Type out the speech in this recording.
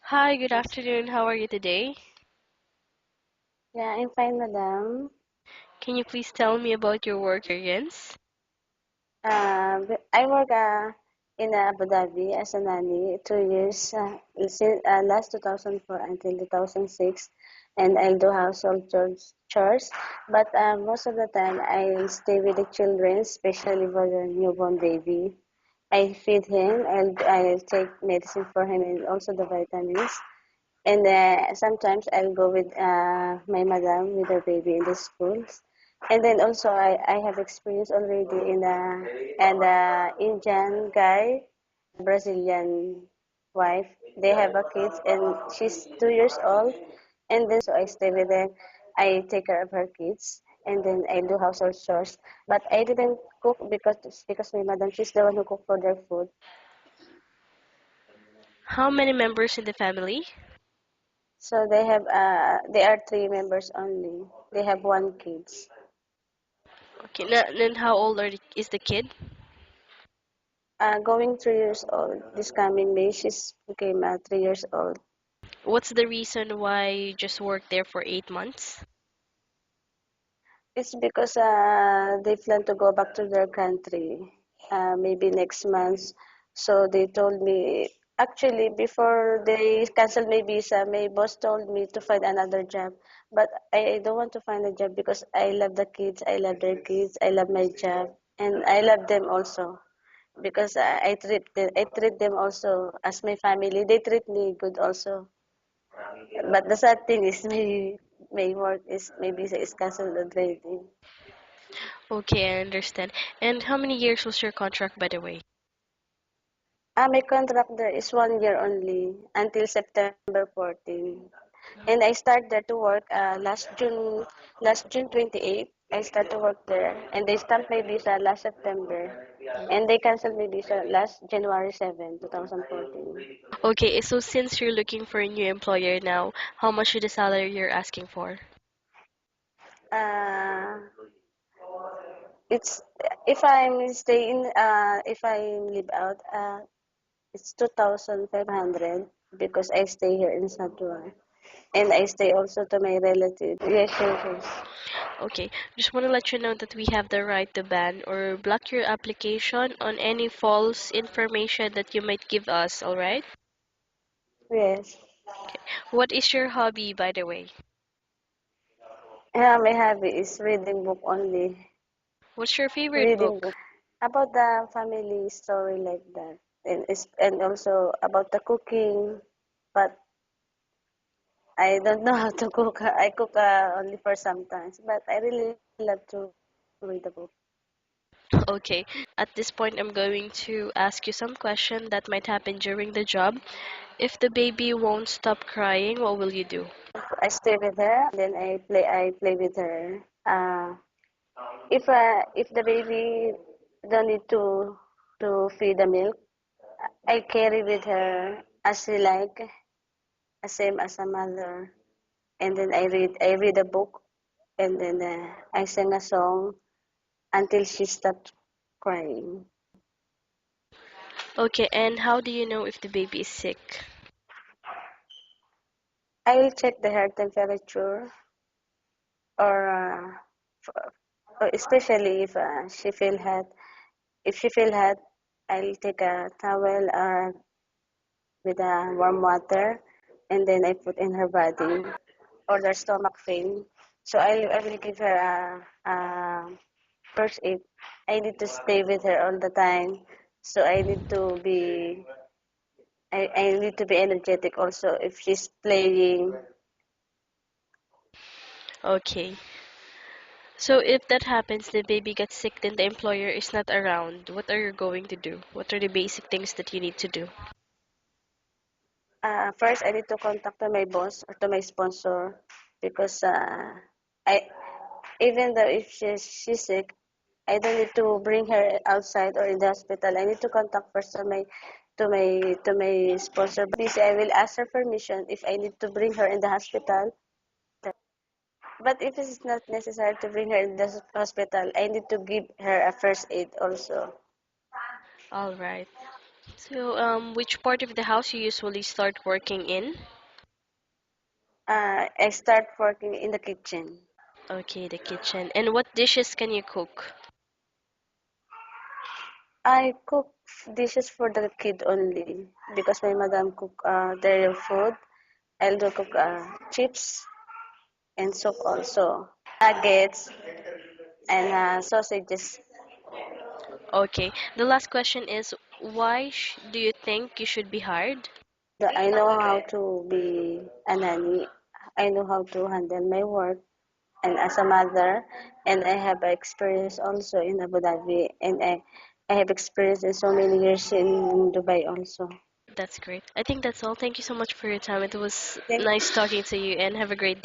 Hi, good Yes. afternoon. How are you today? Yeah, I'm fine, madam. Can you please tell me about your work experience? I work in Abu Dhabi as a nanny 2 years, since last 2004 until 2006, and I'll do household chores. But most of the time, I stay with the children, especially for the newborn baby. I feed him. I'll take medicine for him and also the vitamins. And sometimes I'll go with my madam with her baby in the schools. And then also I have experience already in Indian guy, Brazilian wife. They have a kids and she's 2 years old. And then so I stay with them. I take care of her kids and then I do household chores. But I didn't cook because my madam she's the one who cook for their food. How many members in the family? So they are three members only. They have one kids. Okay, then how old is the kid? Going 3 years old. This coming May, she's became 3 years old. What's the reason why you just worked there for 8 months? It's because they plan to go back to their country, maybe next month. So they told me, actually, before they canceled my visa, my boss told me to find another job. But I don't want to find a job because I love the kids, I love their kids, I love my job, and I love them also. Because I treat them also as my family. They treat me good also. But the sad thing is my work is maybe is canceled already. Okay, I understand. And how many years was your contract, by the way? My contract there is 1 year only until September 14. And I start there to work last June 28. I start to work there and they stamped my visa last September. And they canceled my visa last January 7, 2014. Okay, so since you're looking for a new employer now, how much is the salary you're asking for? Uh, it's if I'm staying if I live out it's 2,500 because I stay here in Sadua. And I stay also to my relative. Yes, yes, yes. Okay, just want to let you know that we have the right to ban or block your application on any false information that you might give us, alright? Yes. What is your hobby, by the way? Yeah, my hobby is reading book only. What's your favorite Reading book? book. About the family story like that. And also about the cooking. But I don't know how to cook. I cook only for sometimes. But I really love to read the book. Okay, at this point, I'm going to ask you some question that might happen during the job. If the baby won't stop crying, what will you do? I stay with her, then I play with her. If the baby don't need to feed the milk, I carry with her as she like, same as a mother. And then I read a book, and then I sing a song until she stopped crying. Okay, and how do you know if the baby is sick? I will check the hair temperature, or especially if she feel hot. If she feel hot, I'll take a towel with warm water, and then I put in her body or their stomach pain. So I will give her first aid. I need to stay with her all the time. So I need to be energetic also if she's playing. Okay, so if that happens, the baby gets sick, then the employer is not around. What are you going to do? What are the basic things that you need to do? First, I need to contact to my boss or to my sponsor because I even though if she's sick, I don't need to bring her outside or in the hospital. I need to contact first to my sponsor. But busy, I will ask her permission if I need to bring her in the hospital. But if it's not necessary to bring her in the hospital, I need to give her a first aid also. All right. So, which part of the house you usually start working in? I start working in the kitchen. Okay, the kitchen. And what dishes can you cook? I cook dishes for the kid only because my madam cook their food. I'll do cook chips and soup also, nuggets and sausages. Okay, the last question is why do you think you should be hired? I know how to be a nanny. I know how to handle my work and as a mother, and I have experience also in Abu Dhabi, and I have experience in so many years in Dubai also. That's great. I think that's all. Thank you so much for your time. It was Thank nice talking to you and have a great